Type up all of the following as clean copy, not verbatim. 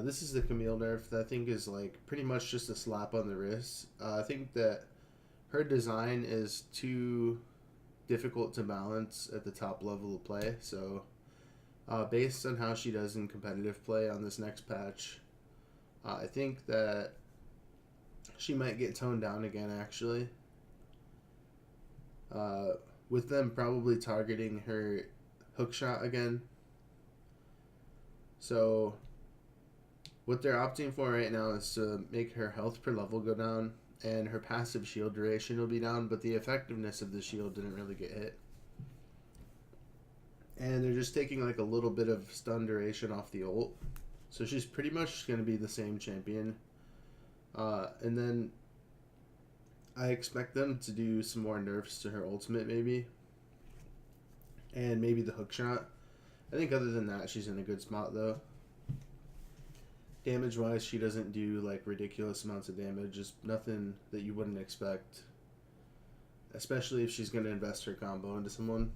This is the Camille nerf that I think is like pretty much just a slap on the wrist. I think that her design is too difficult to balance at the top level of play. So, based on how she does in competitive play on this next patch, I think that she might get toned down again, actually. Uh, with them probably targeting her hook shot again. So, what they're opting for right now is to make her health per level go down and her passive shield duration will be down, but the effectiveness of the shield didn't really get hit. And they're just taking like a little bit of stun duration off the ult. So she's pretty much going to be the same champion. And then I expect them to do some more nerfs to her ultimate maybe. And maybe the hook shot. I think other than that, she's in a good spot though. Damage wise, she doesn't do like ridiculous amounts of damage. Just nothing that you wouldn't expect. Especially if she's going to invest her combo into someone.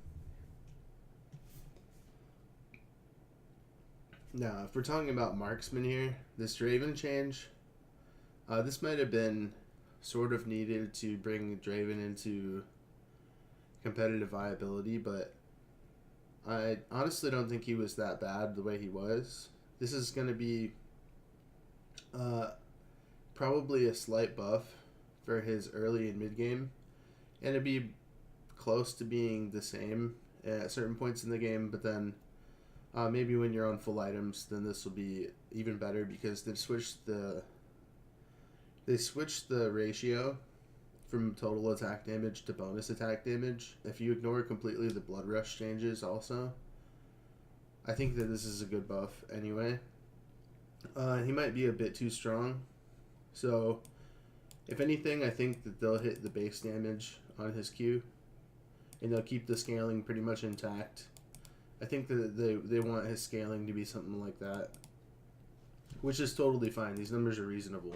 Now, if we're talking about marksman here, this Draven change, this might have been sort of needed to bring Draven into competitive viability, but I honestly don't think he was that bad the way he was. This is going to be probably a slight buff for his early and mid game, and it'd be close to being the same at certain points in the game, but then maybe when you're on full items, then this will be even better because they've switched the ratio from total attack damage to bonus attack damage. If you ignore completely the blood rush changes also, I think that this is a good buff anyway. He might be a bit too strong, so if anything, I think that they'll hit the base damage on his Q, and they'll keep the scaling pretty much intact. I think that they want his scaling to be something like that, which is totally fine. These numbers are reasonable.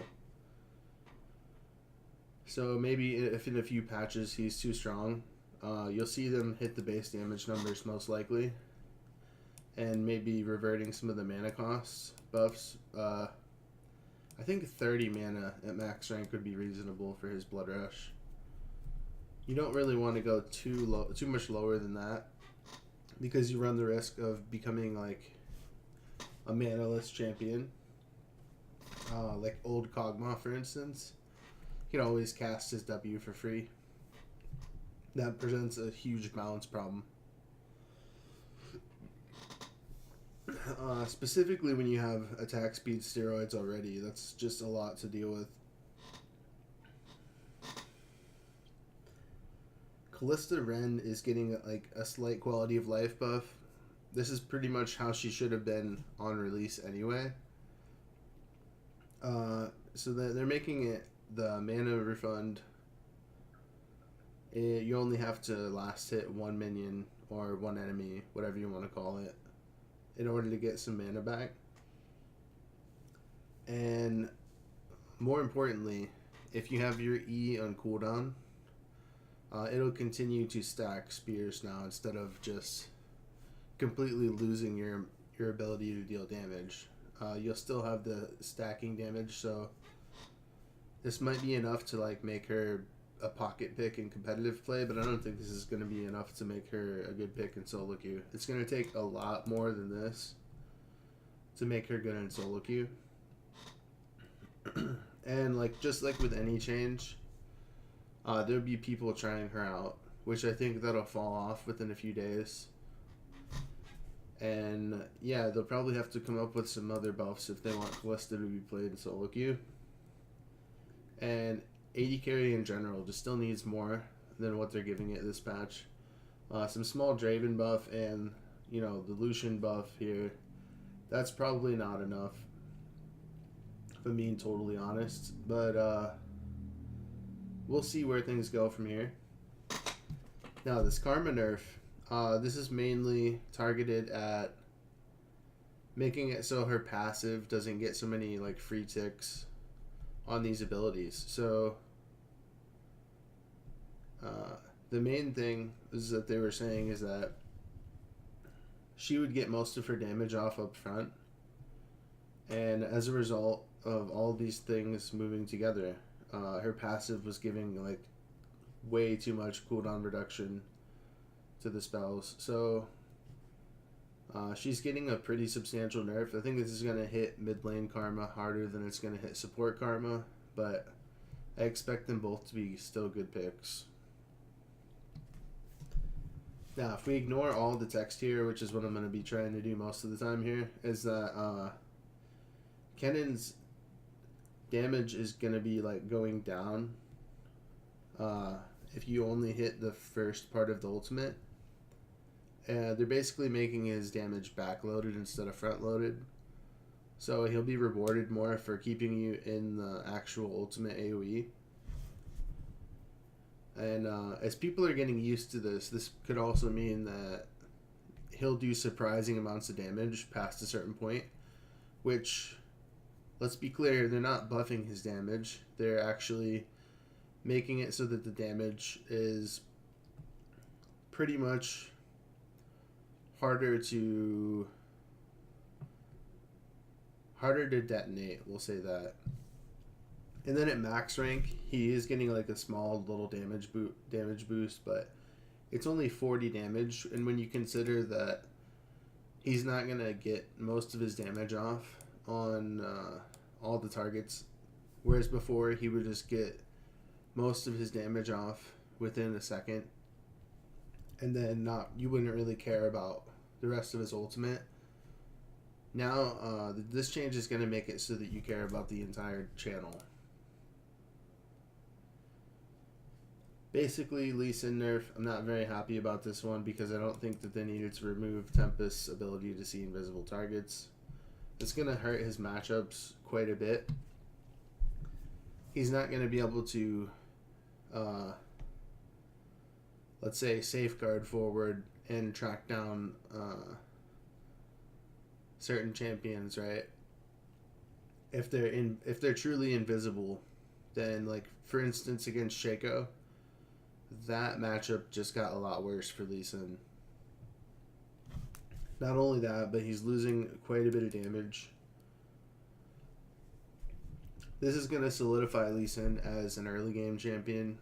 So maybe if in a few patches he's too strong, you'll see them hit the base damage numbers most likely, and maybe reverting some of the mana costs buffs. I think 30 mana at max rank would be reasonable for his blood rush. You don't really want to go too much lower than that, because you run the risk of becoming like a manaless champion, like old Kog'Maw for instance. He can always cast his W for free. That presents a huge balance problem. Specifically when you have attack speed steroids already, that's just a lot to deal with. Callista Wren is getting like a slight quality of life buff. This is pretty much how she should have been on release anyway. So they're making it the mana refund. You only have to last hit one minion or one enemy, whatever you want to call it, in order to get some mana back. And more importantly, if you have your E on cooldown, it'll continue to stack spears now instead of just completely losing your ability to deal damage. You'll still have the stacking damage, so this might be enough to like make her a pocket pick in competitive play, but I don't think this is going to be enough to make her a good pick in solo queue. It's going to take a lot more than this to make her good in solo queue. And like just like with any change, there'll be people trying her out, which I think that'll fall off within a few days. And yeah, they'll probably have to come up with some other buffs if they want Callista to be played in solo queue. And AD carry in general just still needs more than what they're giving it this patch. Some small Draven buff and, you know, the Lucian buff here. That's probably not enough, if I'm being totally honest. But we'll see where things go from here. Now, this Karma nerf, this is mainly targeted at making it so her passive doesn't get so many like free ticks on these abilities. So the main thing is that they were saying is that she would get most of her damage off up front, and And as a result of all these things moving together, her passive was giving like way too much cooldown reduction to the spells. So she's getting a pretty substantial nerf. I think this is going to hit mid lane Karma harder than it's going to hit support Karma, but I expect them both to be still good picks. Now, if we ignore all the text here, which is what I'm going to be trying to do most of the time here, is that Kenan's damage is going to be like going down if you only hit the first part of the ultimate. They're basically making his damage backloaded instead of front loaded. So he'll be rewarded more for keeping you in the actual ultimate AoE. And as people are getting used to this could also mean that he'll do surprising amounts of damage past a certain point, which, let's be clear, they're not buffing his damage. They're actually making it so that the damage is pretty much harder to detonate, we'll say that. And then at max rank, he is getting like a small little damage boost, but it's only 40 damage. And when you consider that he's not gonna get most of his damage off on all the targets, whereas before he would just get most of his damage off within a second, and then you wouldn't really care about the rest of his ultimate. Now, this change is going to make it so that you care about the entire channel. Basically, Lee Sin nerf, I'm not very happy about this one because I don't think that they needed to remove Tempest's ability to see invisible targets. It's going to hurt his matchups quite a bit. He's not going to be able to, let's say, safeguard forward and track down certain champions, right? If they're truly invisible, then, like, for instance, against Shaco, that matchup just got a lot worse for Lee Sin. Not only that, but he's losing quite a bit of damage. This is going to solidify Lee Sin as an early game champion,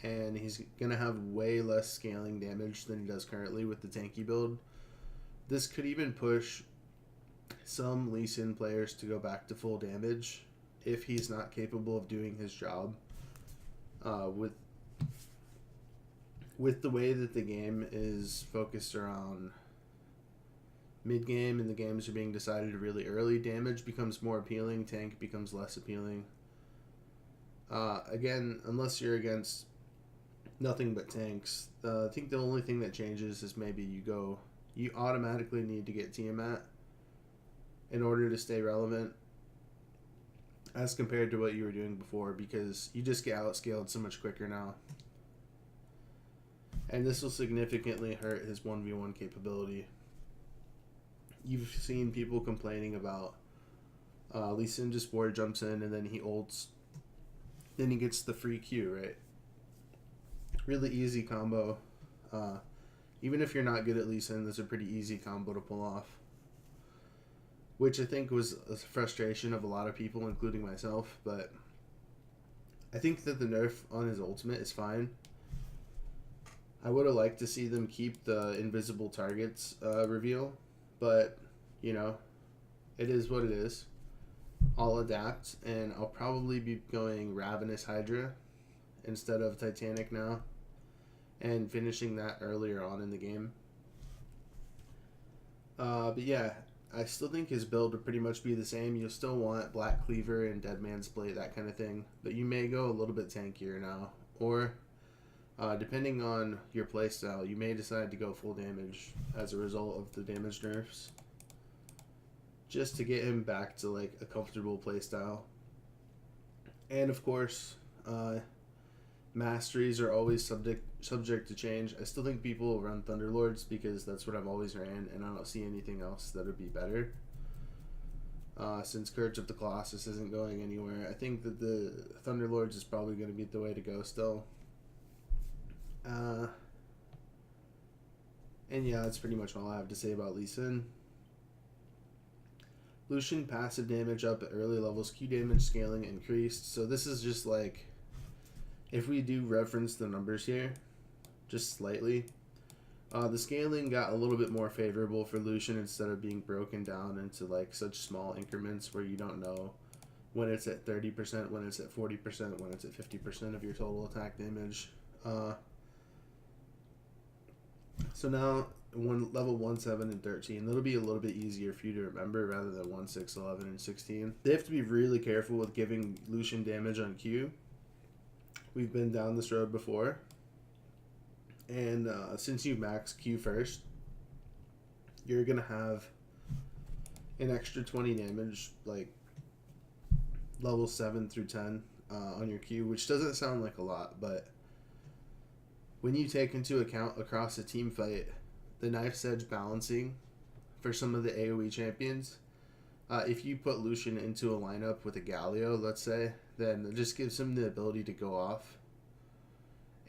and he's going to have way less scaling damage than he does currently with the tanky build. This could even push some Lee Sin players to go back to full damage if he's not capable of doing his job. With the way that the game is focused around mid-game and the games are being decided really early, damage becomes more appealing, tank becomes less appealing. Again, unless you're against nothing but tanks, I think the only thing that changes is maybe you automatically need to get Tiamat in order to stay relevant as compared to what you were doing before, because you just get outscaled so much quicker now. And this will significantly hurt his 1v1 capability. You've seen people complaining about Lee Sin just board jumps in and then he ults. Then he gets the free Q, right? Really easy combo. Even if you're not good at Lee Sin, that's a pretty easy combo to pull off. Which I think was a frustration of a lot of people, including myself. But I think that the nerf on his ultimate is fine. I would have liked to see them keep the invisible targets reveal, but, you know, it is what it is. I'll adapt, and I'll probably be going Ravenous Hydra instead of Titanic now, and finishing that earlier on in the game. But yeah, I still think his build would pretty much be the same. You'll still want Black Cleaver and Dead Man's Blade, that kind of thing, but you may go a little bit tankier now, or depending on your playstyle, you may decide to go full damage as a result of the damage nerfs, just to get him back to like a comfortable playstyle. And of course, masteries are always subject to change. I still think people will run Thunderlords because that's what I've always ran, and I don't see anything else that would be better. Since Courage of the Colossus isn't going anywhere, I think that the Thunderlords is probably going to be the way to go still. And yeah, that's pretty much all I have to say about Lee Sin. Lucian passive damage up at early levels, Q damage scaling increased. So this is just like, if we do reference the numbers here, just slightly, the scaling got a little bit more favorable for Lucian instead of being broken down into like such small increments where you don't know when it's at 30%, when it's at 40%, when it's at 50% of your total attack damage. So now level 1, 7, and 13, that'll be a little bit easier for you to remember rather than 1, 6, 11, and 16. They have to be really careful with giving Lucian damage on Q. We've been down this road before. And since you max Q first, you're going to have an extra 20 damage, like level 7 through 10 on your Q, which doesn't sound like a lot, but when you take into account across a team fight the Knife's Edge balancing for some of the AoE champions, if you put Lucian into a lineup with a Galio, let's say, then it just gives him the ability to go off.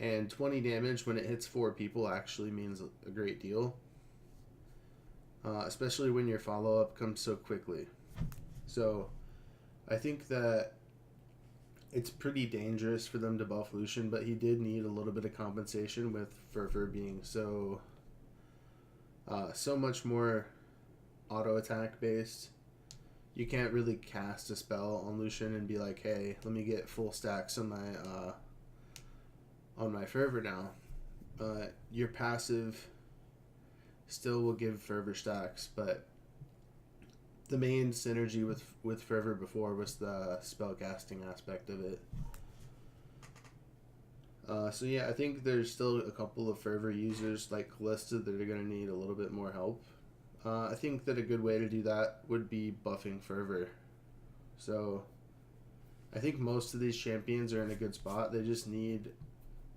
And 20 damage when it hits 4 people actually means a great deal. Especially when your follow-up comes so quickly. So, I think that it's pretty dangerous for them to buff Lucian, but he did need a little bit of compensation with Fervor being so much more auto-attack based. You can't really cast a spell on Lucian and be like, hey, let me get full stacks on my Fervor now. Your passive still will give Fervor stacks, but the main synergy with Fervor before was the spell casting aspect of it. So yeah, I think there's still a couple of Fervor users like Kalista that are going to need a little bit more help. I think that a good way to do that would be buffing Fervor. So I think most of these champions are in a good spot. They just need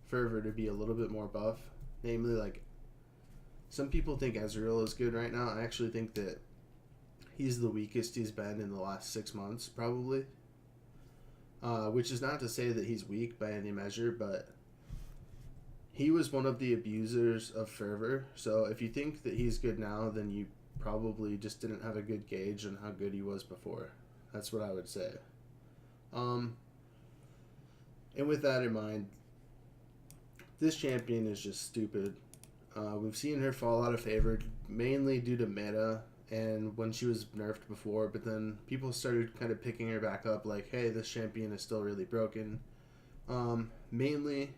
Fervor to be a little bit more buff. Namely, like, some people think Ezreal is good right now. I actually think that he's the weakest he's been in the last 6 months, probably. Which is not to say that he's weak by any measure, but he was one of the abusers of Fervor. So if you think that he's good now, then you probably just didn't have a good gauge on how good he was before. That's what I would say. And with that in mind, this champion is just stupid. We've seen her fall out of favor mainly due to meta and when she was nerfed before, but then people started kind of picking her back up like, hey, this champion is still really broken. Mainly,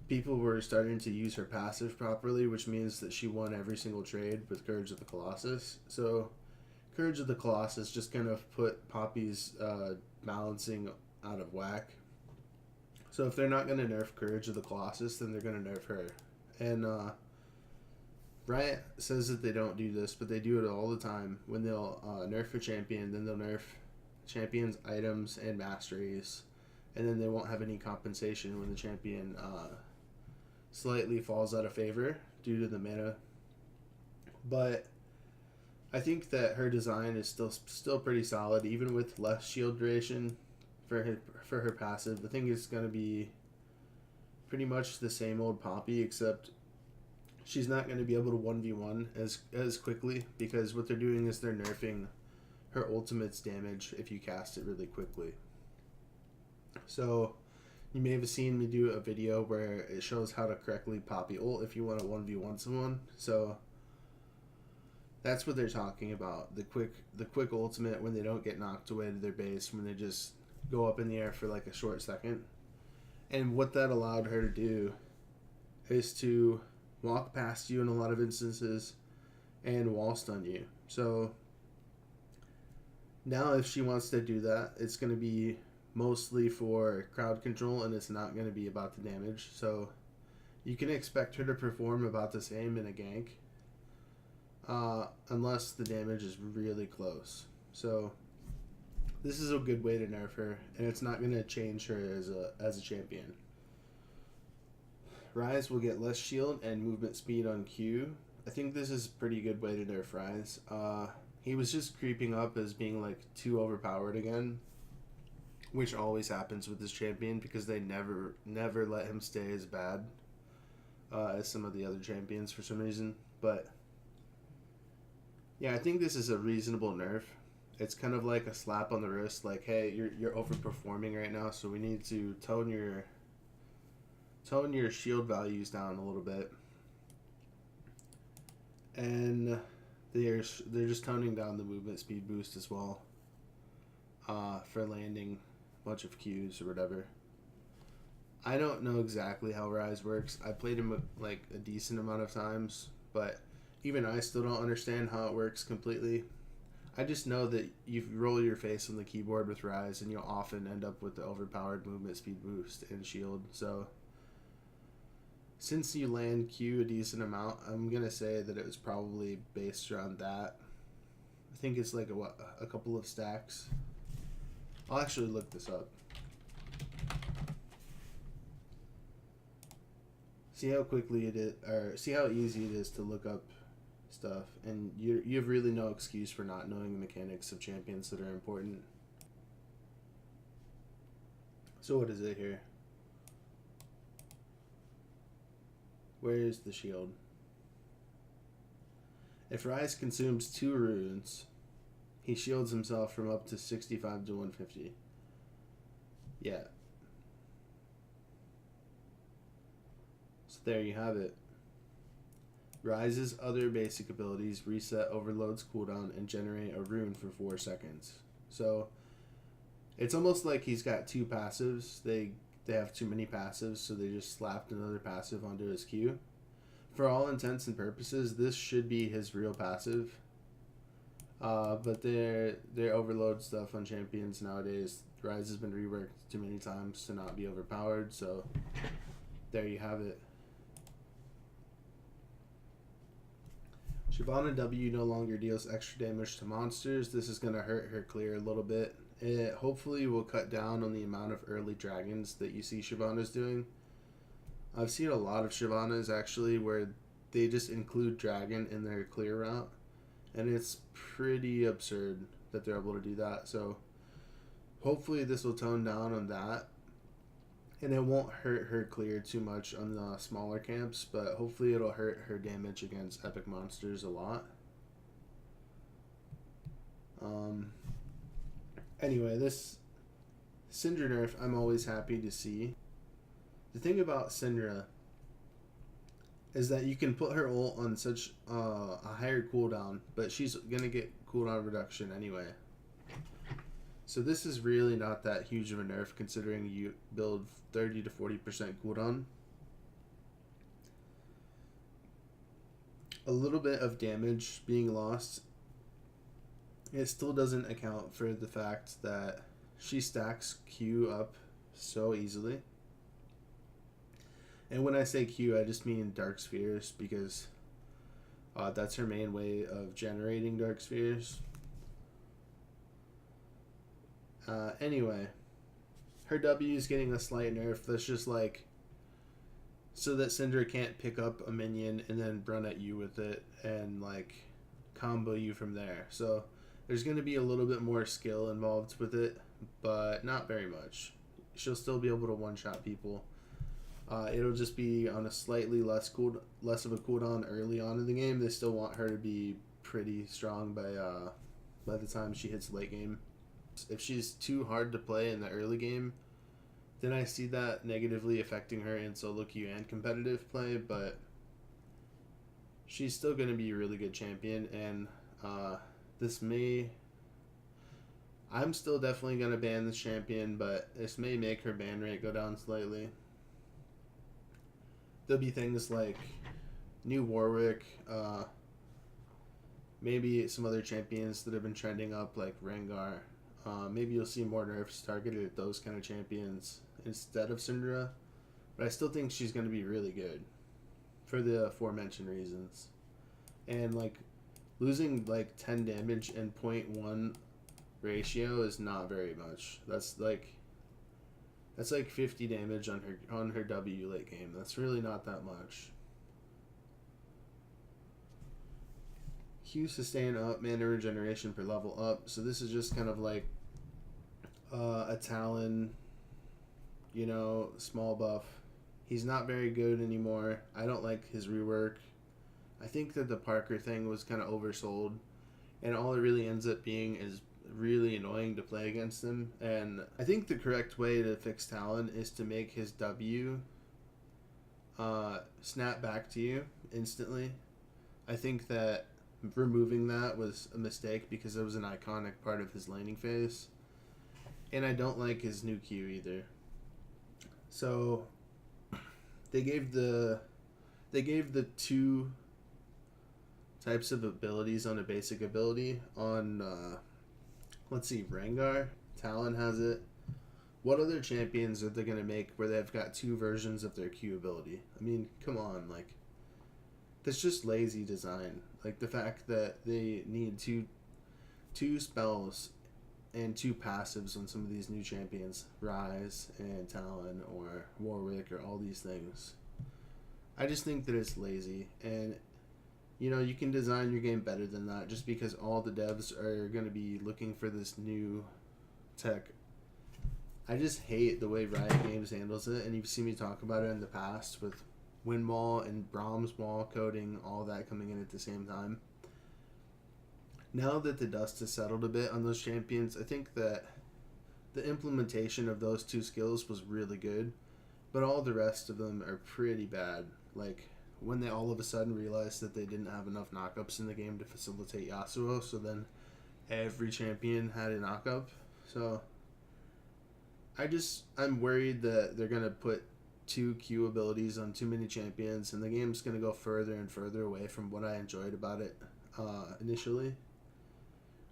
people were starting to use her passive properly, which means that she won every single trade with Courage of the Colossus. So, Courage of the Colossus just kind of put Poppy's balancing out of whack. So if they're not going to nerf Courage of the Colossus, then they're going to nerf her. And Riot says that they don't do this, but they do it all the time. When they'll nerf a champion, then they'll nerf champions' items and masteries, and then they won't have any compensation when the champion slightly falls out of favor due to the meta. But I think that her design is still pretty solid, even with less shield duration for her passive. I think it's going to be pretty much the same old Poppy, except she's not going to be able to 1v1 as quickly, because what they're doing is they're nerfing her ultimate's damage if you cast it really quickly. So you may have seen me do a video where it shows how to correctly Poppy ult if you want to 1v1 someone. So that's what they're talking about. The quick ultimate when they don't get knocked away to their base, when they just go up in the air for like a short second. And what that allowed her to do is to walk past you in a lot of instances and wall stun you. So now if she wants to do that, it's going to be mostly for crowd control, and it's not going to be about the damage. So you can expect her to perform about the same in a gank, unless the damage is really close. So this is a good way to nerf her, and it's not going to change her as a champion. Ryze will get less shield and movement speed on Q. I think this is a pretty good way to nerf Ryze. He was just creeping up as being like too overpowered again, which always happens with this champion because they never let him stay as bad as some of the other champions for some reason. But yeah, I think this is a reasonable nerf. It's kind of like a slap on the wrist, like, hey, you're overperforming right now, so we need to tone your shield values down a little bit. And they're just toning down the movement speed boost as well, for landing a bunch of Qs or whatever. I don't know exactly how Rise works. I played him like a decent amount of times, but even I still don't understand how it works completely. I just know that you roll your face on the keyboard with Rise, and you'll often end up with the overpowered movement speed boost and shield. So, since you land Q a decent amount, I'm gonna say that it was probably based around that. I think it's like a couple of stacks. I'll actually look this up. See how quickly it is, or see how easy it is to look up stuff, and you have really no excuse for not knowing the mechanics of champions that are important. So what is it here? Where is the shield? If Rise consumes 2 runes, he shields himself from up to 65 to 150. Yeah. So there you have it. Rise's other basic abilities reset Overload's cooldown and generate a rune for 4 seconds. So it's almost like he's got 2 passives. They have too many passives, so they just slapped another passive onto his Q. For all intents and purposes, this should be his real passive. But their overload stuff on champions nowadays, Rise has been reworked too many times to not be overpowered, so there you have it. Shyvana W no longer deals extra damage to monsters. This is going to hurt her clear a little bit. It hopefully will cut down on the amount of early dragons that you see Shyvana's doing. I've seen a lot of Shyvanas actually where they just include dragon in their clear route, and it's pretty absurd that they're able to do that. So hopefully this will tone down on that, and it won't hurt her clear too much on the smaller camps, but hopefully it'll hurt her damage against epic monsters a lot. Anyway, this Syndra nerf I'm always happy to see. The thing about Syndra is that you can put her ult on such a higher cooldown, but she's gonna get cooldown reduction anyway. So this is really not that huge of a nerf considering you build 30 to 40% cooldown. A little bit of damage being lost, it still doesn't account for the fact that she stacks Q up so easily. And when I say Q, I just mean Dark Spheres, because that's her main way of generating Dark Spheres. Anyway, her W is getting a slight nerf. That's just like so that Syndra can't pick up a minion and then run at you with it and like combo you from there. So there's going to be a little bit more skill involved with it, but not very much. She'll still be able to one-shot people. It'll just be on a slightly less of a cooldown early on in the game. They still want her to be pretty strong by the time she hits late game. If she's too hard to play in the early game, then I see that negatively affecting her in solo queue and competitive play, but she's still going to be a really good champion, and I'm still definitely going to ban this champion, but this may make her ban rate go down slightly. There'll be things like new Warwick, maybe some other champions that have been trending up like Rengar. Maybe you'll see more nerfs targeted at those kind of champions instead of Syndra, but I still think she's going to be really good for the aforementioned reasons. And like losing like 10 damage and 0.1 ratio is not very much. That's like 50 damage on her W late game. That's really not that much. Q sustain up, mana regeneration per level up. So this is just kind of like a Talon, small buff. He's not very good anymore. I don't like his rework. I think that the Parker thing was kind of oversold, and all it really ends up being is really annoying to play against him. And I think the correct way to fix Talon is to make his W snap back to you instantly. I think that removing that was a mistake because it was an iconic part of his laning phase. And I don't like his new Q either. So they gave the two types of abilities on a basic ability on let's see, Rengar. Talon has it. What other champions are they going to make where they've got two versions of their Q ability? I mean, come on, like, that's just lazy design. Like, the fact that they need two spells and two passives on some of these new champions, Ryze and Talon or Warwick or all these things. I just think that it's lazy, and you know, you can design your game better than that just because all the devs are going to be looking for this new tech. I just hate the way Riot Games handles it, and you've seen me talk about it in the past with Windwall and Brahms Wall coding, all that coming in at the same time. Now that the dust has settled a bit on those champions, I think that the implementation of those two skills was really good, but all the rest of them are pretty bad. Like, when they all of a sudden realized that they didn't have enough knockups in the game to facilitate Yasuo, so then every champion had a knockup. So I'm worried that they're going to put two Q abilities on too many champions, and the game's going to go further and further away from what I enjoyed about it initially,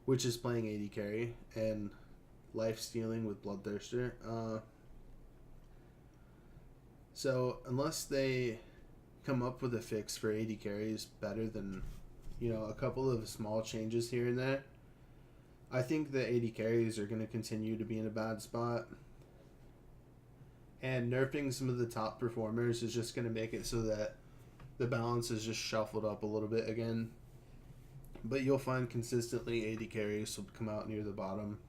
which is playing AD carry and life stealing with Bloodthirster. So unless they come up with a fix for AD carries better than, you know, a couple of small changes here and there, I think the AD carries are going to continue to be in a bad spot. And nerfing some of the top performers is just going to make it so that the balance is just shuffled up a little bit again. But you'll find consistently AD carries will come out near the bottom.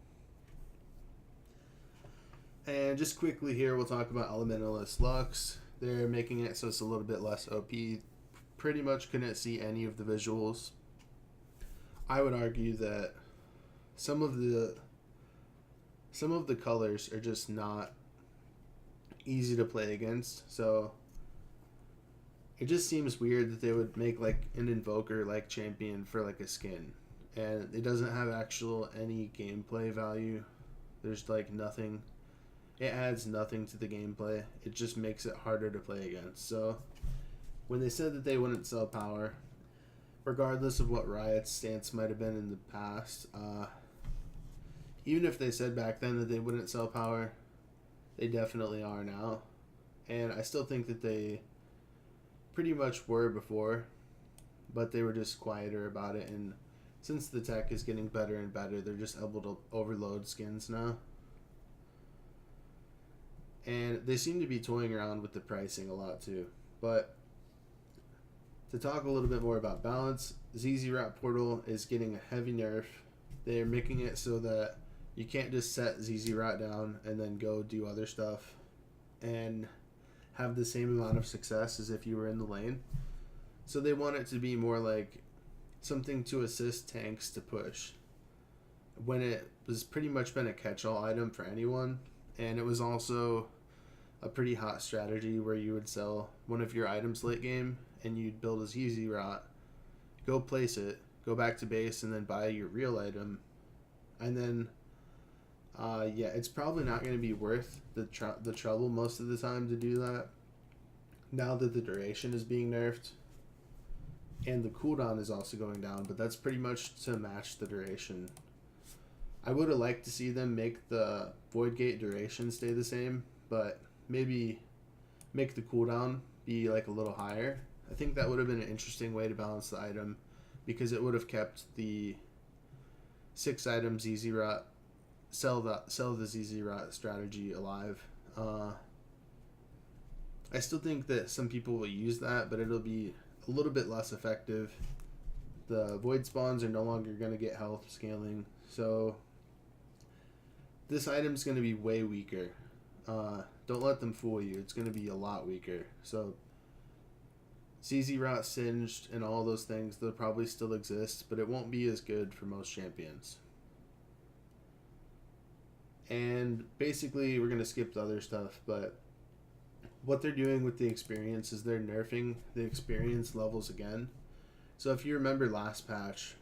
And just quickly here, we'll talk about Elementalist Lux. They're making it so it's a little bit less OP. Pretty much couldn't see any of the visuals. I would argue that some of the colors are just not easy to play against. So it just seems weird that they would make like an invoker like champion for like a skin, and it doesn't have any gameplay value. There's like nothing. It adds nothing to the gameplay. It just makes it harder to play against. So when they said that they wouldn't sell power, regardless of what Riot's stance might have been in the past, even if they said back then that they wouldn't sell power, they definitely are now. And I still think that they pretty much were before, but they were just quieter about it. And since the tech is getting better and better, they're just able to overload skins now. And they seem to be toying around with the pricing a lot too. But to talk a little bit more about balance, ZZ Rat Portal is getting a heavy nerf. They're making it so that you can't just set ZZ Rat down and then go do other stuff and have the same amount of success as if you were in the lane. So they want it to be more like something to assist tanks to push, when it was pretty much been a catch-all item for anyone. And it was also a pretty hot strategy where you would sell one of your items late game and you'd build a ZZ Rot, go place it, go back to base, and then buy your real item. And then, it's probably not going to be worth the trouble most of the time to do that, now that the duration is being nerfed. And the cooldown is also going down, but that's pretty much to match the duration. I would have liked to see them make the Void Gate duration stay the same, but maybe make the cooldown be like a little higher. I think that would have been an interesting way to balance the item, because it would have kept the 6 item ZZ Rot, sell the ZZ Rot strategy alive. I still think that some people will use that, but it'll be a little bit less effective. The void spawns are no longer going to get health scaling, so this item's going to be way weaker. Don't let them fool you. It's going to be a lot weaker. So ZZ Rot Singed and all those things, they'll probably still exist, but it won't be as good for most champions. And basically, we're going to skip the other stuff, but what they're doing with the experience is they're nerfing the experience levels again. So if you remember last patch,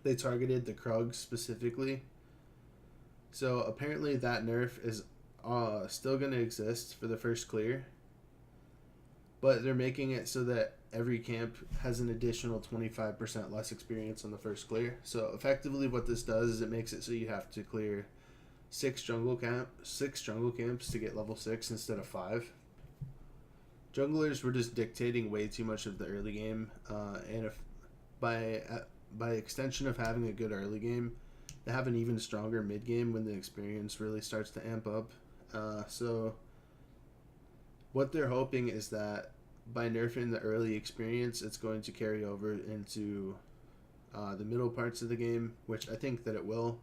they targeted the Krugs specifically. So apparently that nerf is still going to exist for the first clear, but they're making it so that every camp has an additional 25% less experience on the first clear. So effectively what this does is it makes it so you have to clear six jungle camps to get level 6 instead of 5. Junglers were just dictating way too much of the early game, and if by extension of having a good early game, they have an even stronger mid game when the experience really starts to amp up. So what they're hoping is that by nerfing the early experience, it's going to carry over into the middle parts of the game, which I think that it will.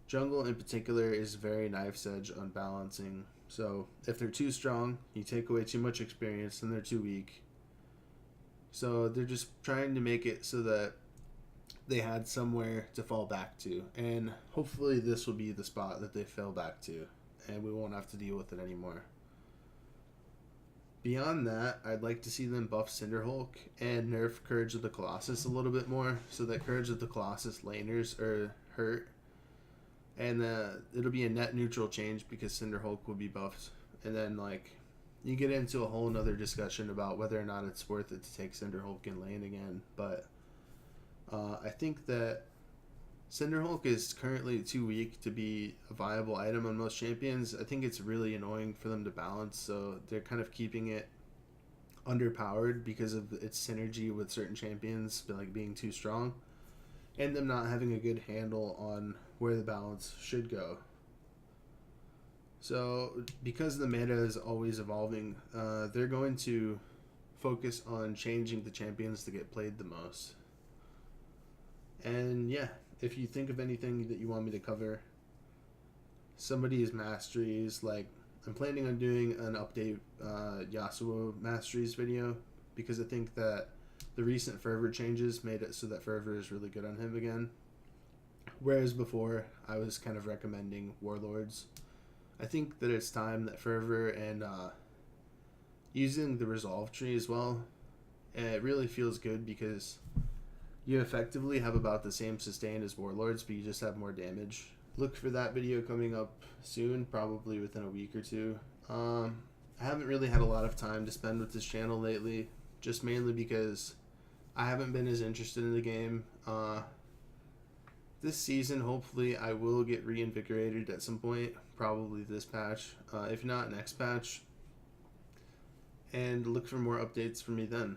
Jungle in particular is very knife's edge on balancing. So if they're too strong, you take away too much experience, then they're too weak. So they're just trying to make it so that they had somewhere to fall back to. And hopefully this will be the spot that they fell back to, and we won't have to deal with it anymore. Beyond that, I'd like to see them buff Cinderhulk and nerf Courage of the Colossus a little bit more, so that Courage of the Colossus laners are hurt. And it'll be a net neutral change because Cinderhulk will be buffed. And then, like, you get into a whole nother discussion about whether or not it's worth it to take Cinderhulk in lane again. But I think that Cinderhulk is currently too weak to be a viable item on most champions. I think it's really annoying for them to balance, so they're kind of keeping it underpowered because of its synergy with certain champions, like being too strong, and them not having a good handle on where the balance should go. So because the meta is always evolving, they're going to focus on changing the champions to get played the most. And yeah, if you think of anything that you want me to cover, somebody's masteries, like I'm planning on doing an update Yasuo masteries video, because I think that the recent Fervor changes made it so that Fervor is really good on him again. Whereas before, I was kind of recommending Warlords. I think that it's time that Fervor and using the Resolve tree as well, it really feels good because you effectively have about the same sustain as Warlords, but you just have more damage. Look for that video coming up soon, probably within a week or two. I haven't really had a lot of time to spend with this channel lately, just mainly because I haven't been as interested in the game. This season, hopefully, I will get reinvigorated at some point, probably this patch, if not next patch, and look for more updates from me then.